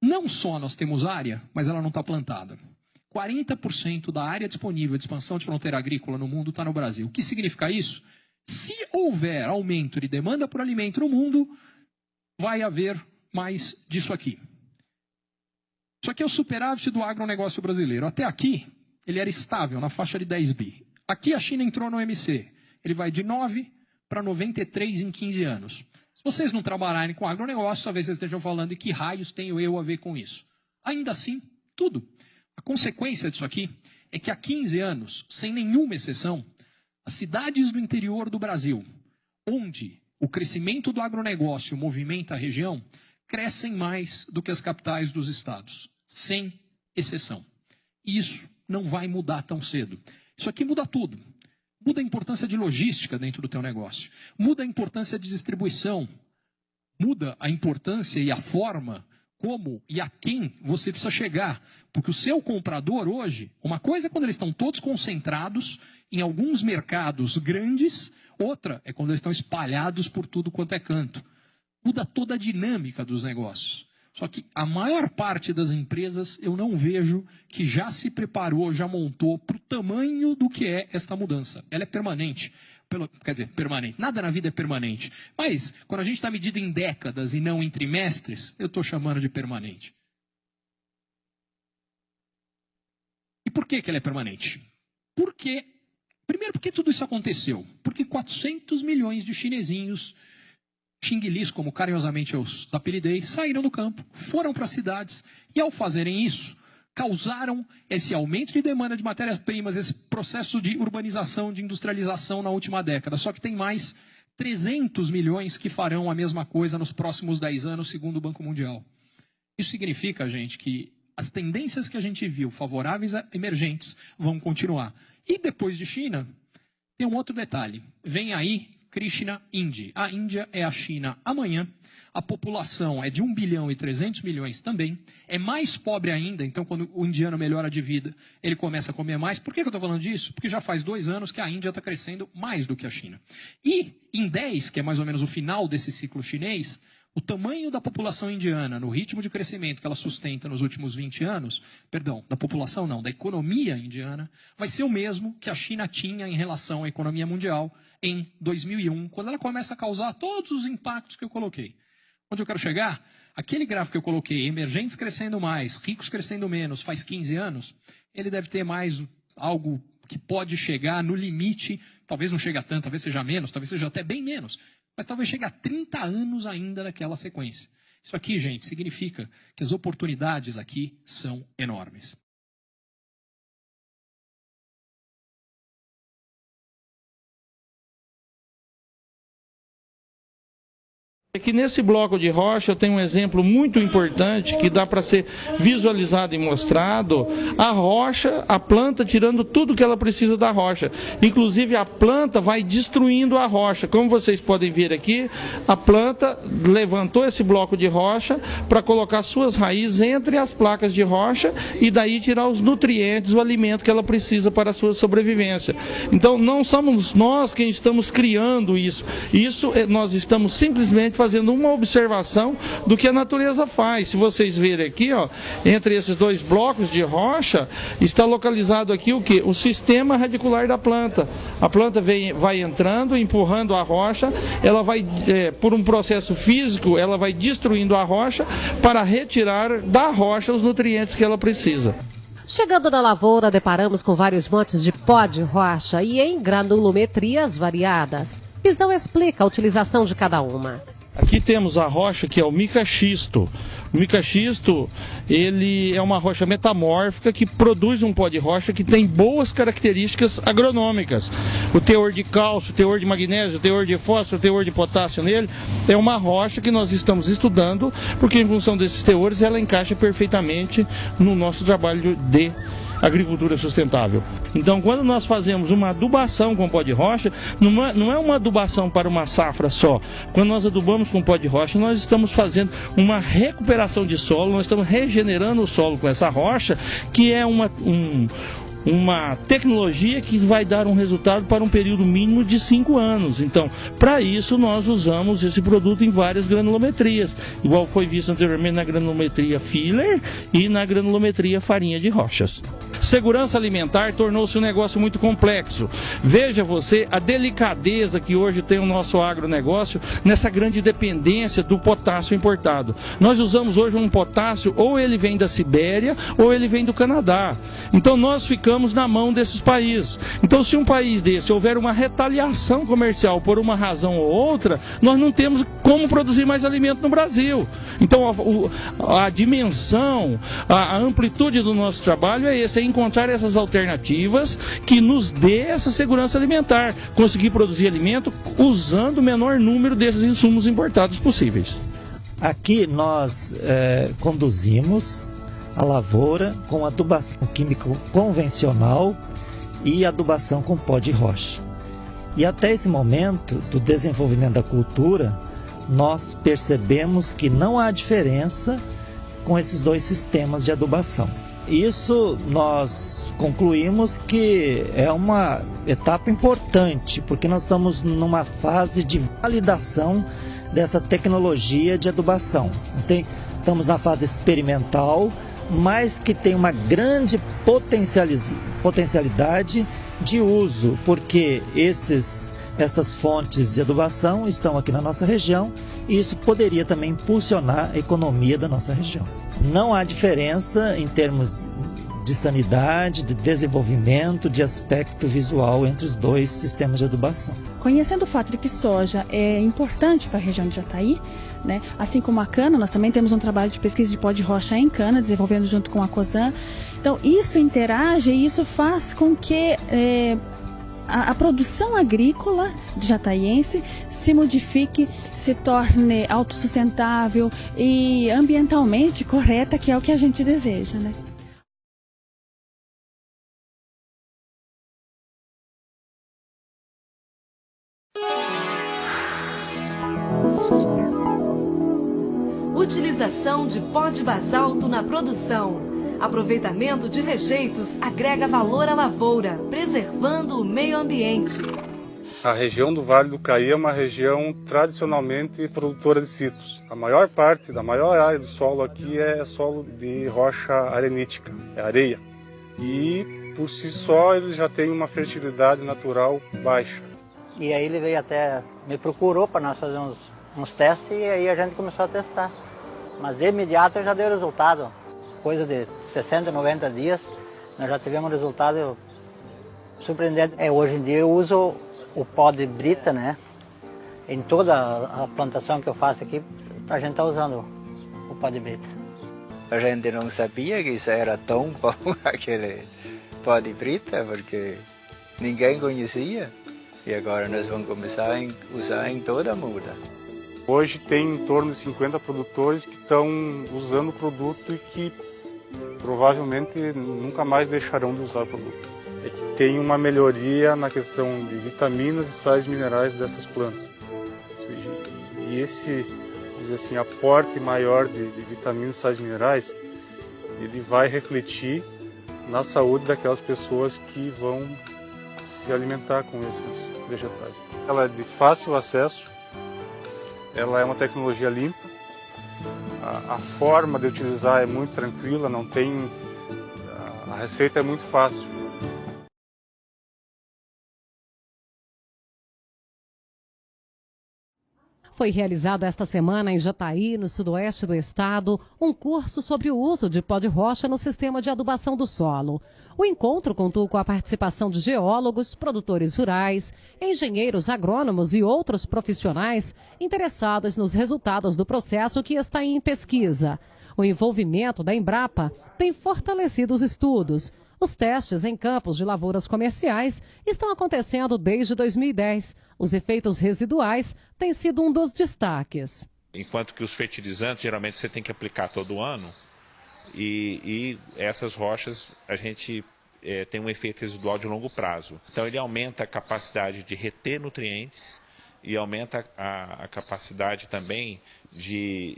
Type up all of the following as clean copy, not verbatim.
Não só nós temos área, mas ela não está plantada. 40% da área disponível de expansão de fronteira agrícola no mundo está no Brasil. O que significa isso? Se houver aumento de demanda por alimento no mundo, vai haver mais disso aqui. Isso aqui é o superávit do agronegócio brasileiro. Até aqui, ele era estável, na faixa de 10 bi. Aqui a China entrou no OMC. Ele vai de 9 para 93 em 15 anos. Se vocês não trabalharem com agronegócio, talvez vocês estejam falando de que raios tenho eu a ver com isso. Ainda assim, tudo. A consequência disso aqui é que há 15 anos, sem nenhuma exceção, as cidades do interior do Brasil, onde o crescimento do agronegócio movimenta a região, crescem mais do que as capitais dos estados, sem exceção. E isso não vai mudar tão cedo. Isso aqui muda tudo. Muda a importância de logística dentro do teu negócio. Muda a importância de distribuição. Muda a importância e a forma como e a quem você precisa chegar. Porque o seu comprador hoje, uma coisa é quando eles estão todos concentrados em alguns mercados grandes, outra é quando eles estão espalhados por tudo quanto é canto. Muda toda a dinâmica dos negócios. Só que a maior parte das empresas eu não vejo que já se preparou, já montou para o tamanho do que é esta mudança. Ela é permanente. Quer dizer, permanente. Nada na vida é permanente. Mas, quando a gente está medido em décadas e não em trimestres, eu estou chamando de permanente. E por que ela é permanente? Primeiro, porque tudo isso aconteceu. Porque 400 milhões de chinesinhos, xinguilis, como carinhosamente eu os apelidei, saíram do campo, foram para as cidades e, ao fazerem isso, causaram esse aumento de demanda de matérias-primas, esse processo de urbanização, de industrialização na última década. Só que tem mais 300 milhões que farão a mesma coisa nos próximos 10 anos, segundo o Banco Mundial. Isso significa, gente, que as tendências que a gente viu favoráveis a emergentes vão continuar. E depois de China, tem um outro detalhe. Vem aí Krishna Indi. A Índia é a China amanhã. A população é de 1 bilhão e 300 milhões também. É mais pobre ainda, então quando o indiano melhora de vida, ele começa a comer mais. Por que eu estou falando disso? Porque já faz 2 anos que a Índia está crescendo mais do que a China. E em 10, que é mais ou menos o final desse ciclo chinês, o tamanho da população indiana, no ritmo de crescimento que ela sustenta nos últimos 20 anos, perdão, da população não, da economia indiana, vai ser o mesmo que a China tinha em relação à economia mundial em 2001, quando ela começa a causar todos os impactos que eu coloquei. Onde eu quero chegar? Aquele gráfico que eu coloquei, emergentes crescendo mais, ricos crescendo menos, faz 15 anos, ele deve ter mais algo que pode chegar no limite, talvez não chegue a tanto, talvez seja menos, talvez seja até bem menos, mas talvez chegue a 30 anos ainda naquela sequência. Isso aqui, gente, significa que as oportunidades aqui são enormes. Aqui nesse bloco de rocha eu tenho um exemplo muito importante que dá para ser visualizado e mostrado. A rocha, a planta tirando tudo que ela precisa da rocha. Inclusive a planta vai destruindo a rocha. Como vocês podem ver aqui, a planta levantou esse bloco de rocha para colocar suas raízes entre as placas de rocha e daí tirar os nutrientes, o alimento que ela precisa para a sua sobrevivência. Então não somos nós quem estamos criando isso. Isso nós estamos simplesmente fazendo uma observação do que a natureza faz. Se vocês verem aqui, ó, entre esses 2 blocos de rocha, está localizado aqui o que? O sistema radicular da planta. A planta vai entrando, empurrando a rocha, ela vai, por um processo físico, ela vai destruindo a rocha para retirar da rocha os nutrientes que ela precisa. Chegando na lavoura, deparamos com vários montes de pó de rocha e em granulometrias variadas. Pisão explica a utilização de cada uma. Aqui temos a rocha que é o mica-xisto. O mica-xisto, ele é uma rocha metamórfica que produz um pó de rocha que tem boas características agronômicas. O teor de cálcio, o teor de magnésio, o teor de fósforo, o teor de potássio nele, é uma rocha que nós estamos estudando, porque em função desses teores ela encaixa perfeitamente no nosso trabalho de agricultura sustentável. Então, quando nós fazemos uma adubação com pó de rocha, não é uma adubação para uma safra só. Quando nós adubamos com pó de rocha, nós estamos fazendo uma recuperação de solo, nós estamos regenerando o solo com essa rocha, que é uma tecnologia que vai dar um resultado para um período mínimo de 5 anos. Então, para isso, nós usamos esse produto em várias granulometrias, igual foi visto anteriormente na granulometria filler e na granulometria farinha de rochas. Segurança alimentar tornou-se um negócio muito complexo. Veja você a delicadeza que hoje tem o nosso agronegócio nessa grande dependência do potássio importado. Nós usamos hoje um potássio, ou ele vem da Sibéria, ou ele vem do Canadá. Então nós ficamos na mão desses países. Então se um país desse houver uma retaliação comercial por uma razão ou outra, nós não temos como produzir mais alimento no Brasil. Então a dimensão, a amplitude do nosso trabalho é esse, é encontrar essas alternativas que nos dê essa segurança alimentar, conseguir produzir alimento usando o menor número desses insumos importados possíveis. Aqui nós conduzimos a lavoura com adubação química convencional e adubação com pó de rocha. E até esse momento do desenvolvimento da cultura, nós percebemos que não há diferença com esses dois sistemas de adubação. Isso nós concluímos que é uma etapa importante, porque nós estamos numa fase de validação dessa tecnologia de adubação. Então, estamos na fase experimental, mas que tem uma grande potencialidade de uso, porque essas fontes de adubação estão aqui na nossa região e isso poderia também impulsionar a economia da nossa região. Não há diferença em termos de sanidade, de desenvolvimento, de aspecto visual entre os dois sistemas de adubação. Conhecendo o fato de que soja é importante para a região de Jataí, né, assim como a cana, nós também temos um trabalho de pesquisa de pó de rocha em cana, desenvolvendo junto com a COSAN. Então isso interage e isso faz com que a produção agrícola jataiense se modifique, se torne autossustentável e ambientalmente correta, que é o que a gente deseja, né? Utilização de pó de basalto na produção. Aproveitamento de rejeitos agrega valor à lavoura, preservando o meio ambiente. A região do Vale do Caí é uma região tradicionalmente produtora de citros. A maior parte, da maior área do solo aqui é solo de rocha arenítica, é areia. E por si só ele já tem uma fertilidade natural baixa. E aí ele veio até, me procurou para nós fazer uns testes e aí a gente começou a testar. Mas de imediato já deu resultado. Coisa de 60, 90 dias, nós já tivemos um resultado surpreendente. Hoje em dia eu uso o pó de brita, né? Em toda a plantação que eu faço aqui, a gente está usando o pó de brita. A gente não sabia que isso era tão bom, aquele pó de brita, porque ninguém conhecia. E agora nós vamos começar a usar em toda a muda. Hoje tem em torno de 50 produtores que estão usando o produto e que provavelmente nunca mais deixarão de usar o produto. Tem uma melhoria na questão de vitaminas e sais minerais dessas plantas. E esse aporte maior de vitaminas e sais minerais, ele vai refletir na saúde daquelas pessoas que vão se alimentar com esses vegetais. Ela é de fácil acesso. Ela é uma tecnologia limpa, a forma de utilizar é muito tranquila, a receita é muito fácil. Foi realizado esta semana em Jataí, no sudoeste do estado, um curso sobre o uso de pó de rocha no sistema de adubação do solo. O encontro contou com a participação de geólogos, produtores rurais, engenheiros agrônomos e outros profissionais interessados nos resultados do processo que está em pesquisa. O envolvimento da Embrapa tem fortalecido os estudos. Os testes em campos de lavouras comerciais estão acontecendo desde 2010. Os efeitos residuais têm sido um dos destaques. Enquanto que os fertilizantes, geralmente você tem que aplicar todo ano, e essas rochas a gente tem um efeito residual de longo prazo. Então ele aumenta a capacidade de reter nutrientes e aumenta a capacidade também de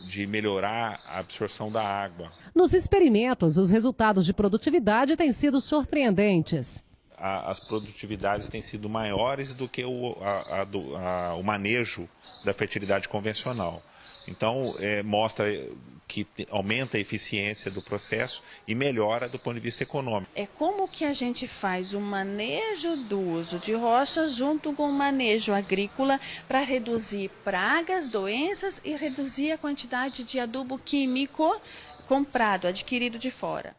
de melhorar a absorção da água. Nos experimentos, os resultados de produtividade têm sido surpreendentes. As produtividades têm sido maiores do que o manejo da fertilidade convencional. Então, mostra que aumenta a eficiência do processo e melhora do ponto de vista econômico. É como que a gente faz o manejo do uso de rocha junto com o manejo agrícola para reduzir pragas, doenças e reduzir a quantidade de adubo químico comprado, adquirido de fora.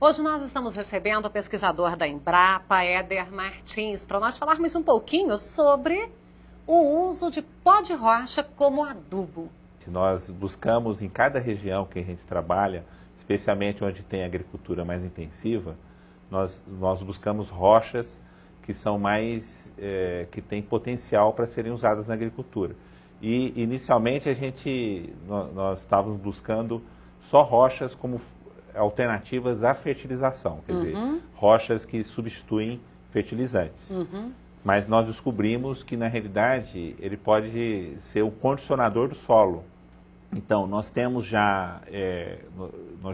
Hoje nós estamos recebendo o pesquisador da Embrapa, Éder Martins, para nós falarmos um pouquinho sobre o uso de pó de rocha como adubo. Nós buscamos em cada região que a gente trabalha, especialmente onde tem agricultura mais intensiva, nós buscamos rochas que são mais, que têm potencial para serem usadas na agricultura. E inicialmente nós estávamos buscando só rochas como alternativas à fertilização, quer dizer, rochas que substituem fertilizantes. Mas nós descobrimos que, na realidade, ele pode ser o condicionador do solo. Então, nós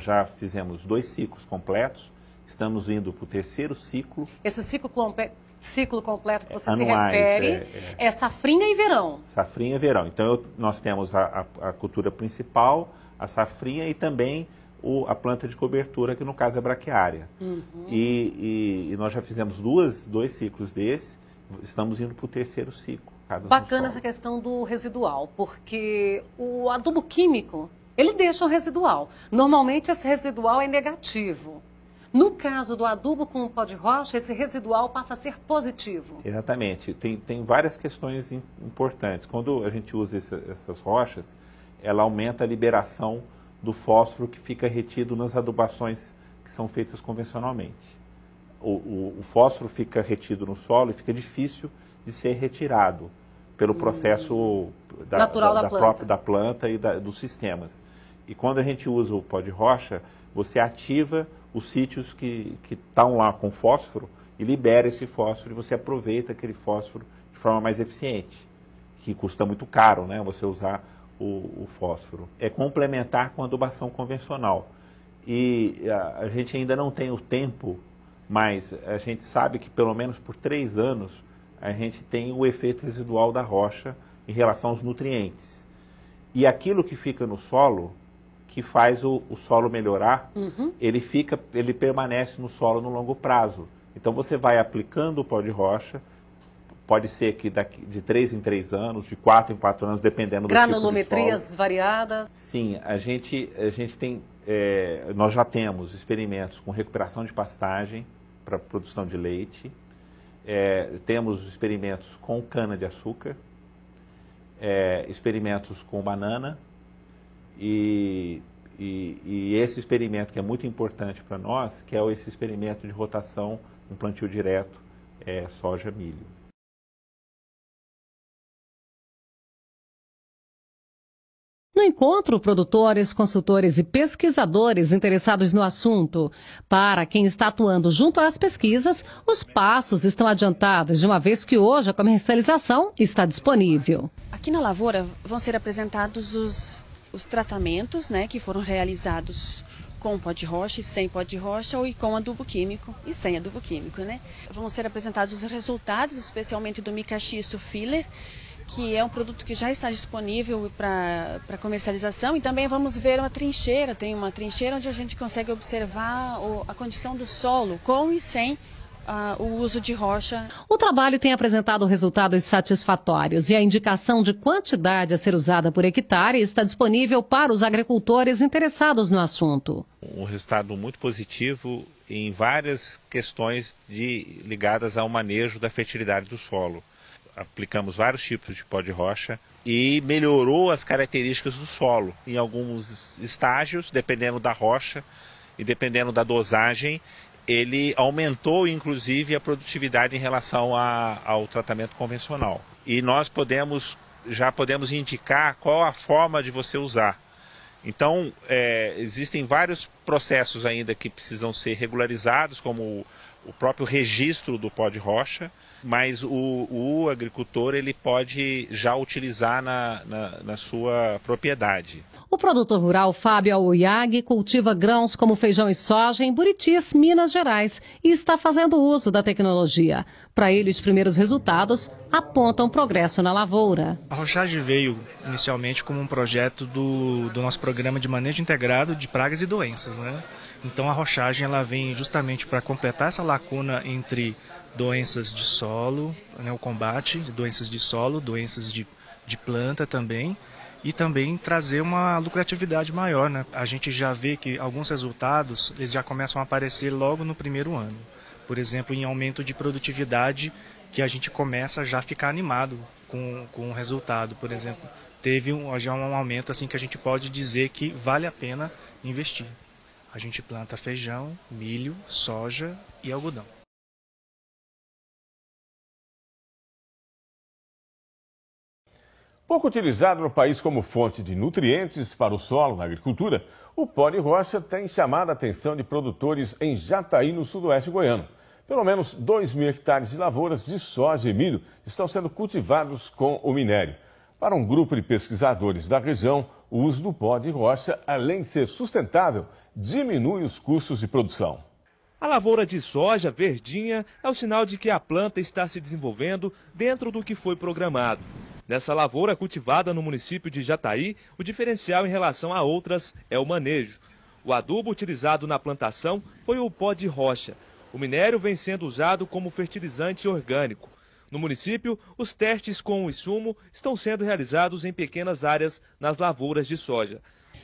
já fizemos 2 ciclos completos, estamos indo para o 3º ciclo. Esse ciclo completo que você anuais, se refere é safrinha e verão. Safrinha e verão. Então, nós temos a cultura principal, a safrinha e também a planta de cobertura, que no caso é braquiária. E nós já fizemos 2 ciclos desse, estamos indo para o 3º ciclo. Bacana essa questão do residual, porque o adubo químico, ele deixa o residual. Normalmente esse residual é negativo. No caso do adubo com pó de rocha, esse residual passa a ser positivo. Exatamente. Tem várias questões importantes. Quando a gente usa essas rochas, ela aumenta a liberação do fósforo que fica retido nas adubações que são feitas convencionalmente. O fósforo fica retido no solo e fica difícil de ser retirado pelo processo natural da planta e dos sistemas. E quando a gente usa o pó de rocha, você ativa os sítios que estão lá com fósforo e libera esse fósforo e você aproveita aquele fósforo de forma mais eficiente, que custa muito caro, né, você usar o fósforo. É complementar com a adubação convencional. E a gente ainda não tem o tempo, mas a gente sabe que pelo menos por 3 anos a gente tem o efeito residual da rocha em relação aos nutrientes. E aquilo que fica no solo, que faz o solo melhorar, ele permanece no solo no longo prazo. Então você vai aplicando o pó de rocha, pode ser que de 3 em 3 anos, de 4 em 4 anos, dependendo do tipo de solo. Granulometrias variadas? Sim, a gente tem, nós já temos experimentos com recuperação de pastagem para produção de leite, temos experimentos com cana-de-açúcar, experimentos com banana, e esse experimento que é muito importante para nós, que é esse experimento de rotação, um plantio direto, soja-milho. No encontro, produtores, consultores e pesquisadores interessados no assunto. Para quem está atuando junto às pesquisas, os passos estão adiantados, de uma vez que hoje a comercialização está disponível. Aqui na lavoura vão ser apresentados os tratamentos, né, que foram realizados com pó de rocha e sem pó de rocha, ou com adubo químico e sem adubo químico, né? Vão ser apresentados os resultados, especialmente do micaxisto filler, que é um produto que já está disponível para comercialização, e também vamos ver uma trincheira, tem uma trincheira onde a gente consegue observar a condição do solo, com e sem o uso de rocha. O trabalho tem apresentado resultados satisfatórios e a indicação de quantidade a ser usada por hectare está disponível para os agricultores interessados no assunto. Um resultado muito positivo em várias questões ligadas ao manejo da fertilidade do solo. Aplicamos vários tipos de pó de rocha e melhorou as características do solo. Em alguns estágios, dependendo da rocha e dependendo da dosagem, ele aumentou inclusive a produtividade em relação ao tratamento convencional. E nós já podemos indicar qual a forma de você usar. Então, existem vários processos ainda que precisam ser regularizados, como o próprio registro do pó de rocha, mas o agricultor ele pode já utilizar na sua propriedade. O produtor rural Fábio Aoyag cultiva grãos como feijão e soja em Buritis, Minas Gerais, e está fazendo uso da tecnologia. Para ele, os primeiros resultados apontam progresso na lavoura. A rochagem veio inicialmente como um projeto do nosso programa de manejo integrado de pragas e doenças, né? Então a rochagem ela vem justamente para completar essa lacuna entre doenças de solo, né, o combate de doenças de solo, doenças de planta também, e também trazer uma lucratividade maior, né? A gente já vê que alguns resultados eles já começam a aparecer logo no primeiro ano. Por exemplo, em aumento de produtividade, que a gente começa já a ficar animado com o resultado. Por exemplo, teve já um aumento assim que a gente pode dizer que vale a pena investir. A gente planta feijão, milho, soja e algodão. Pouco utilizado no país como fonte de nutrientes para o solo na agricultura, o pó de rocha tem chamado a atenção de produtores em Jataí, no sudoeste goiano. Pelo menos 2.000 hectares de lavouras de soja e milho estão sendo cultivados com o minério. Para um grupo de pesquisadores da região, o uso do pó de rocha, além de ser sustentável, diminui os custos de produção. A lavoura de soja verdinha é o sinal de que a planta está se desenvolvendo dentro do que foi programado. Nessa lavoura cultivada no município de Jataí, o diferencial em relação a outras é o manejo. O adubo utilizado na plantação foi o pó de rocha. O minério vem sendo usado como fertilizante orgânico. No município, os testes com o insumo estão sendo realizados em pequenas áreas nas lavouras de soja.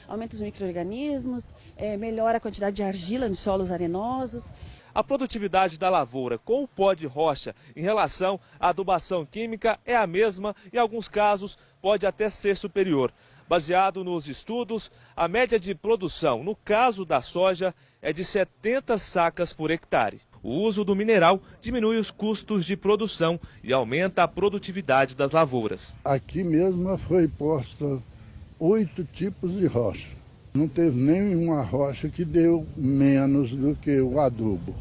Aumenta os micro-organismos, melhora a quantidade de argila nos solos arenosos. A produtividade da lavoura com o pó de rocha em relação à adubação química é a mesma, em alguns casos pode até ser superior. Baseado nos estudos, a média de produção, no caso da soja, é de 70 sacas por hectare. O uso do mineral diminui os custos de produção e aumenta a produtividade das lavouras. Aqui mesmo foi posta 8 tipos de rocha. Não teve nenhuma rocha que deu menos do que o adubo.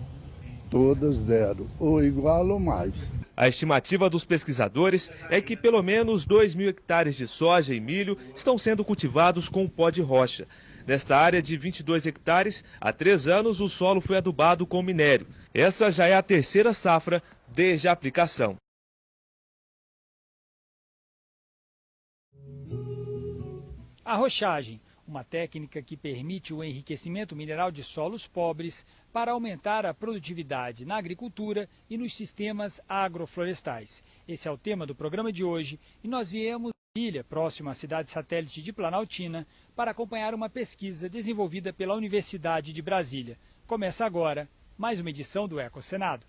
Todas deram ou igual ou mais. A estimativa dos pesquisadores é que pelo menos 2.000 hectares de soja e milho estão sendo cultivados com pó de rocha. Nesta área de 22 hectares, há 3 anos o solo foi adubado com minério. Essa já é a 3ª safra desde a aplicação. A rochagem, uma técnica que permite o enriquecimento mineral de solos pobres para aumentar a produtividade na agricultura e nos sistemas agroflorestais. Esse é o tema do programa de hoje e nós viemos a Ilha, próxima à cidade satélite de Planaltina, para acompanhar uma pesquisa desenvolvida pela Universidade de Brasília. Começa agora mais uma edição do Ecosenado.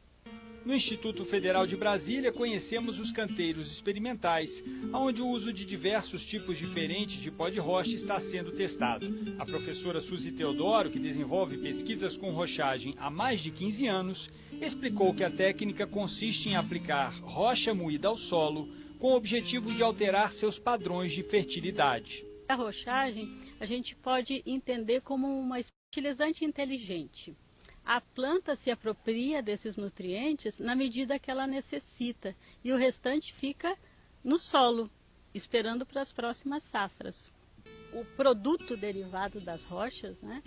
No Instituto Federal de Brasília, conhecemos os canteiros experimentais, onde o uso de diversos tipos diferentes de pó de rocha está sendo testado. A professora Suzy Teodoro, que desenvolve pesquisas com rochagem há mais de 15 anos, explicou que a técnica consiste em aplicar rocha moída ao solo, com o objetivo de alterar seus padrões de fertilidade. A rochagem a gente pode entender como uma fertilizante inteligente. A planta se apropria desses nutrientes na medida que ela necessita e o restante fica no solo, esperando para as próximas safras. O produto derivado das rochas, né,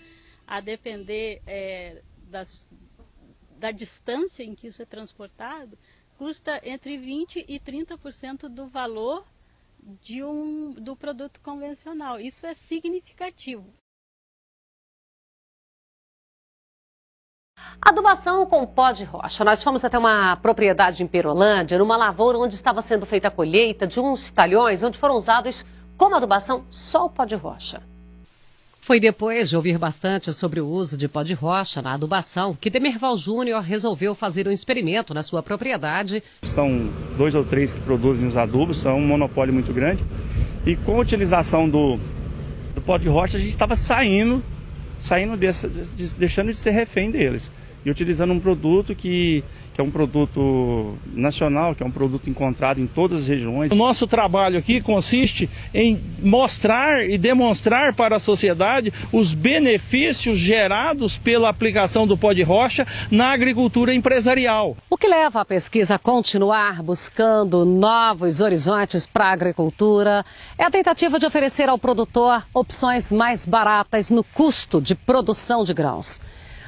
a depender da distância em que isso é transportado, custa entre 20% e 30% do valor do produto convencional. Isso é significativo. Adubação com pó de rocha. Nós fomos até uma propriedade em Perolândia, numa lavoura onde estava sendo feita a colheita de uns talhões, onde foram usados como adubação só o pó de rocha. Foi depois de ouvir bastante sobre o uso de pó de rocha na adubação que Demerval Júnior resolveu fazer um experimento na sua propriedade. São 2 ou 3 que produzem os adubos, são um monopólio muito grande. E com a utilização do pó de rocha, a gente estava deixando de ser refém deles. e utilizando um produto que é um produto nacional, que é um produto encontrado em todas as regiões. O nosso trabalho aqui consiste em mostrar e demonstrar para a sociedade os benefícios gerados pela aplicação do pó de rocha na agricultura empresarial. O que leva a pesquisa a continuar buscando novos horizontes para a agricultura é a tentativa de oferecer ao produtor opções mais baratas no custo de produção de grãos.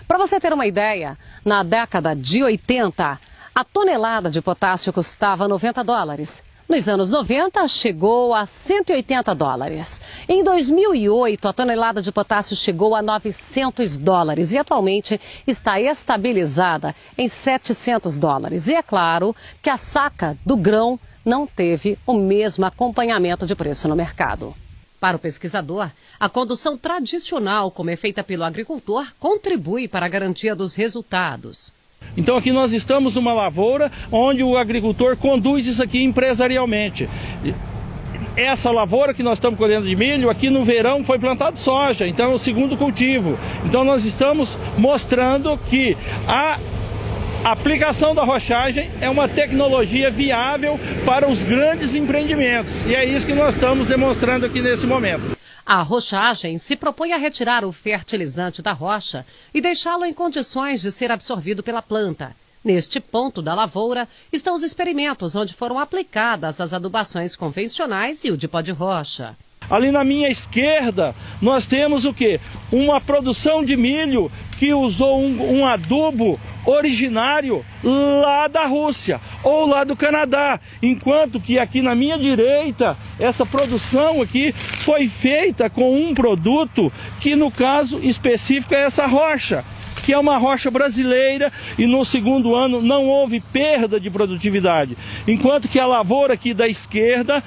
Para você ter uma ideia, na década de 80, a tonelada de potássio custava $90. Nos anos 90, chegou a $180. Em 2008, a tonelada de potássio chegou a $900 e atualmente está estabilizada em $700. E é claro que a saca do grão não teve o mesmo acompanhamento de preço no mercado. Para o pesquisador, a condução tradicional, como é feita pelo agricultor, contribui para a garantia dos resultados. Então aqui nós estamos numa lavoura onde o agricultor conduz isso aqui empresarialmente. Essa lavoura que nós estamos colhendo de milho, aqui no verão foi plantado soja, então é o segundo cultivo. Então nós estamos mostrando que a aplicação da rochagem é uma tecnologia viável para os grandes empreendimentos. E é isso que nós estamos demonstrando aqui nesse momento. A rochagem se propõe a retirar o fertilizante da rocha e deixá-lo em condições de ser absorvido pela planta. Neste ponto da lavoura estão os experimentos onde foram aplicadas as adubações convencionais e o de pó de rocha. Ali na minha esquerda, nós temos o quê? Uma produção de milho que usou um adubo originário lá da Rússia ou lá do Canadá. Enquanto que aqui na minha direita, essa produção aqui foi feita com um produto que no caso específico é essa rocha, que é uma rocha brasileira, e no segundo ano não houve perda de produtividade. Enquanto que a lavoura aqui da esquerda,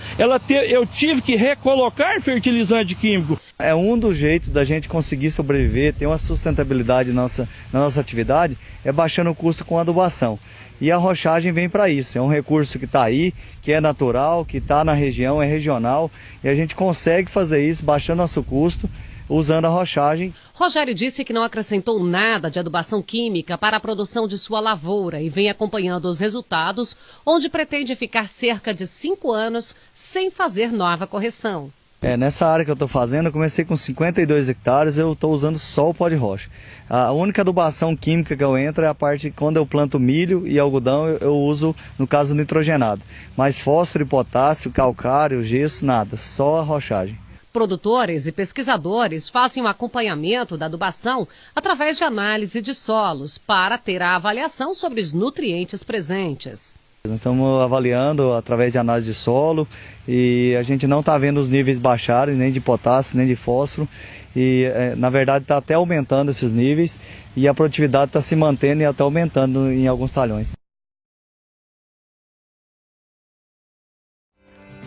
eu tive que recolocar fertilizante químico. É um dos jeitos da gente conseguir sobreviver, ter uma sustentabilidade na nossa atividade, é baixando o custo com adubação. E a rochagem vem para isso, é um recurso que está aí, que é natural, que está na região, é regional, e a gente consegue fazer isso baixando nosso custo, usando a rochagem. Rogério disse que não acrescentou nada de adubação química para a produção de sua lavoura e vem acompanhando os resultados, onde pretende ficar cerca de 5 anos sem fazer nova correção. Nessa área que eu estou fazendo, eu comecei com 52 hectares, eu estou usando só o pó de rocha. A única adubação química que eu entro é a parte quando eu planto milho e algodão, eu uso, no caso, nitrogenado. Mas fósforo e potássio, calcário, gesso, nada, só a rochagem. Produtores e pesquisadores fazem o acompanhamento da adubação através de análise de solos para ter a avaliação sobre os nutrientes presentes. Nós estamos avaliando através de análise de solo e a gente não está vendo os níveis baixarem, nem de potássio, nem de fósforo. E na verdade está até aumentando esses níveis e a produtividade está se mantendo e até aumentando em alguns talhões.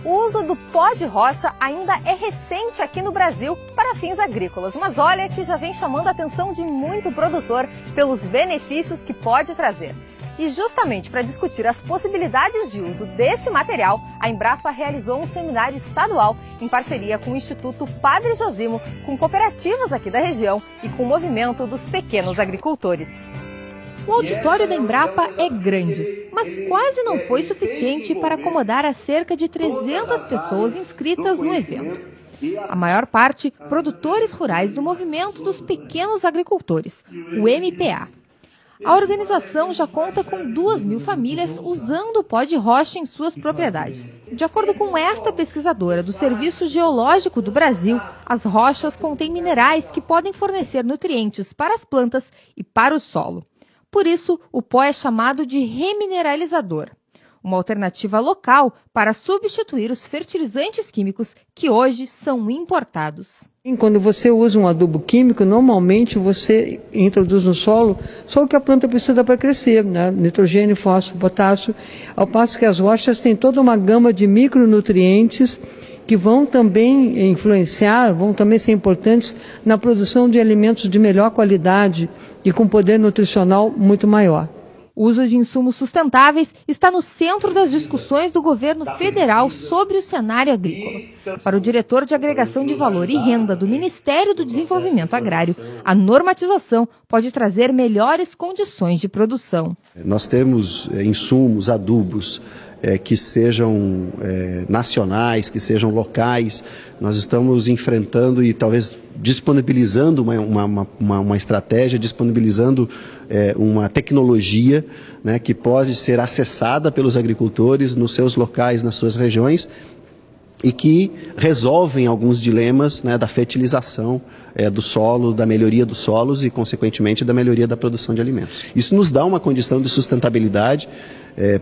O uso do pó de rocha ainda é recente aqui no Brasil para fins agrícolas, mas olha que já vem chamando a atenção de muito produtor pelos benefícios que pode trazer. E justamente para discutir as possibilidades de uso desse material, a Embrapa realizou um seminário estadual em parceria com o Instituto Padre Josimo, com cooperativas aqui da região e com o movimento dos pequenos agricultores. O auditório da Embrapa é grande, mas quase não foi suficiente para acomodar as cerca de 300 pessoas inscritas no evento. A maior parte, produtores rurais do movimento dos pequenos agricultores, o MPA. A organização já conta com 2.000 famílias usando o pó de rocha em suas propriedades. De acordo com esta pesquisadora do Serviço Geológico do Brasil, as rochas contêm minerais que podem fornecer nutrientes para as plantas e para o solo. Por isso, o pó é chamado de remineralizador, uma alternativa local para substituir os fertilizantes químicos que hoje são importados. Quando você usa um adubo químico, normalmente você introduz no solo só o que a planta precisa para crescer, né? Nitrogênio, fósforo, potássio, ao passo que as rochas têm toda uma gama de micronutrientes que vão também influenciar, vão também ser importantes na produção de alimentos de melhor qualidade e com poder nutricional muito maior. O uso de insumos sustentáveis está no centro das discussões do governo federal sobre o cenário agrícola. Para o diretor de Agregação de Valor e Renda do Ministério do Desenvolvimento Agrário, a normatização pode trazer melhores condições de produção. Nós temos insumos, adubos, que sejam nacionais, que sejam locais. Nós estamos enfrentando e talvez disponibilizando uma estratégia, disponibilizando uma tecnologia, né, que pode ser acessada pelos agricultores nos seus locais, nas suas regiões, e que resolvem alguns dilemas, né, da fertilização do solo, da melhoria dos solos e, consequentemente, da melhoria da produção de alimentos. Isso nos dá uma condição de sustentabilidade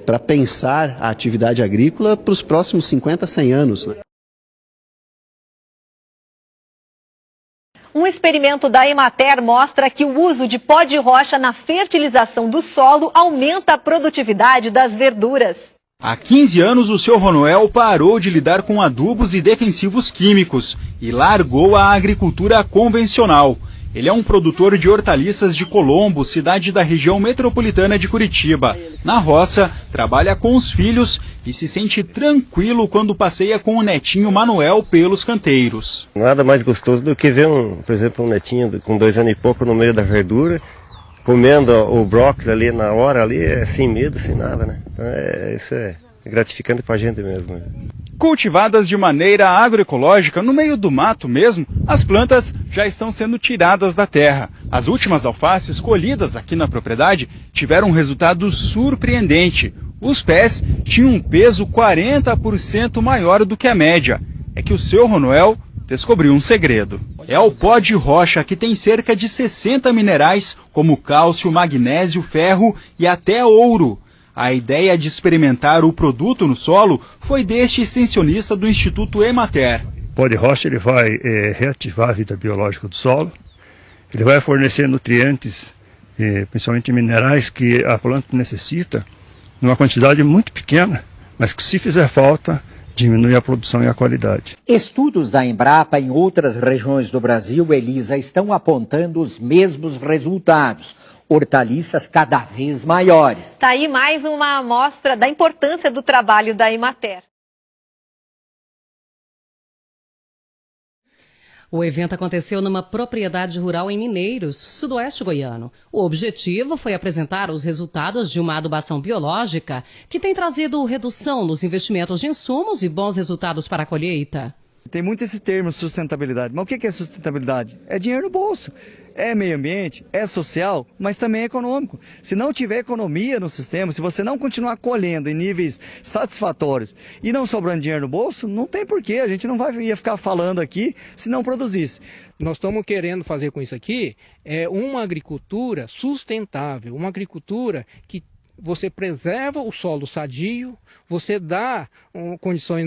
para pensar a atividade agrícola para os próximos 50, 100 anos. Né? Um experimento da Emater mostra que o uso de pó de rocha na fertilização do solo aumenta a produtividade das verduras. Há 15 anos, o Sr. Ronoel parou de lidar com adubos e defensivos químicos e largou a agricultura convencional. Ele é um produtor de hortaliças de Colombo, cidade da região metropolitana de Curitiba. Na roça, trabalha com os filhos e se sente tranquilo quando passeia com o netinho Manuel pelos canteiros. Nada mais gostoso do que ver, por exemplo, um netinho com 2 anos e pouco no meio da verdura, comendo o brócolis ali na hora, ali, sem medo, sem nada, né? Então, isso é gratificante pra gente mesmo. Cultivadas de maneira agroecológica, no meio do mato mesmo, as plantas já estão sendo tiradas da terra. As últimas alfaces colhidas aqui na propriedade tiveram um resultado surpreendente. Os pés tinham um peso 40% maior do que a média. É que o Sr. Ronoel descobriu um segredo. É o pó de rocha, que tem cerca de 60 minerais, como cálcio, magnésio, ferro e até ouro. A ideia de experimentar o produto no solo foi deste extensionista do Instituto Emater. O pó de rocha ele vai reativar a vida biológica do solo, ele vai fornecer nutrientes, principalmente minerais, que a planta necessita, numa quantidade muito pequena, mas que, se fizer falta, diminui a produção e a qualidade. Estudos da Embrapa em outras regiões do Brasil, Elisa, estão apontando os mesmos resultados. Hortaliças cada vez maiores. Está aí mais uma amostra da importância do trabalho da Emater. O evento aconteceu numa propriedade rural em Mineiros, sudoeste goiano. O objetivo foi apresentar os resultados de uma adubação biológica que tem trazido redução nos investimentos de insumos e bons resultados para a colheita. Tem muito esse termo sustentabilidade, mas o que é sustentabilidade? É dinheiro no bolso, é meio ambiente, é social, mas também é econômico. Se não tiver economia no sistema, se você não continuar colhendo em níveis satisfatórios e não sobrando dinheiro no bolso, não tem porquê, a gente não ia ficar falando aqui se não produzisse. Nós estamos querendo fazer com isso aqui uma agricultura sustentável, uma agricultura que você preserva o solo sadio, você dá condições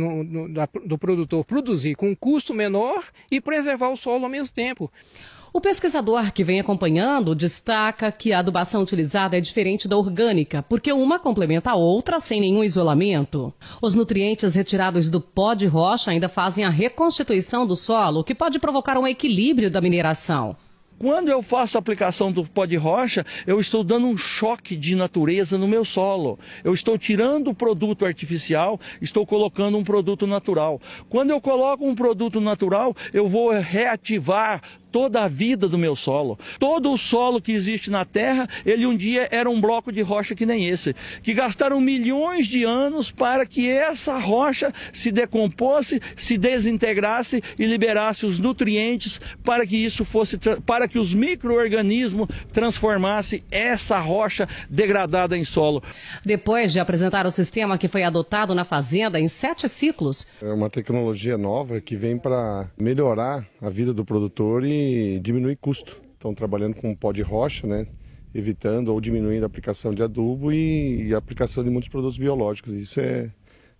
do produtor produzir com um custo menor e preservar o solo ao mesmo tempo. O pesquisador que vem acompanhando destaca que a adubação utilizada é diferente da orgânica, porque uma complementa a outra sem nenhum isolamento. Os nutrientes retirados do pó de rocha ainda fazem a reconstituição do solo, o que pode provocar um equilíbrio da mineração. Quando eu faço a aplicação do pó de rocha, eu estou dando um choque de natureza no meu solo. Eu estou tirando o produto artificial, estou colocando um produto natural. Quando eu coloco um produto natural, eu vou reativar toda a vida do meu solo. Todo o solo que existe na Terra, ele um dia era um bloco de rocha que nem esse, que gastaram milhões de anos para que essa rocha se decomposse, se desintegrasse e liberasse os nutrientes para que isso fosse, para que os micro-organismos transformassem essa rocha degradada em solo. Depois de apresentar o sistema que foi adotado na fazenda em 7 ciclos. É uma tecnologia nova que vem para melhorar a vida do produtor e diminuir custo. Estão trabalhando com pó de rocha, né? Evitando ou diminuindo a aplicação de adubo e a aplicação de muitos produtos biológicos. Isso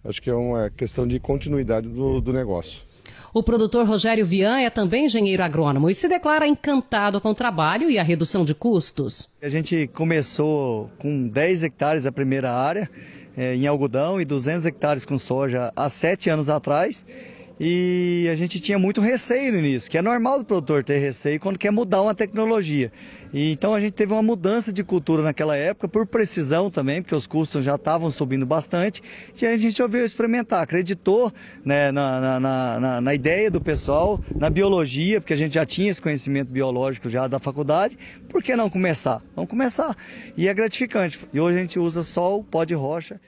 acho que é uma questão de continuidade do negócio. O produtor Rogério Vian é também engenheiro agrônomo e se declara encantado com o trabalho e a redução de custos. A gente começou com 10 hectares a primeira área em algodão e 200 hectares com soja há 7 anos atrás. e a gente tinha muito receio no início, que é normal do produtor ter receio quando quer mudar uma tecnologia. E então a gente teve uma mudança de cultura naquela época, por precisão também, porque os custos já estavam subindo bastante, e a gente ouviu experimentar, acreditou, né, na ideia do pessoal, na biologia, porque a gente já tinha esse conhecimento biológico já da faculdade, por que não começar? Vamos começar. E é gratificante. E hoje a gente usa só o pó de rocha.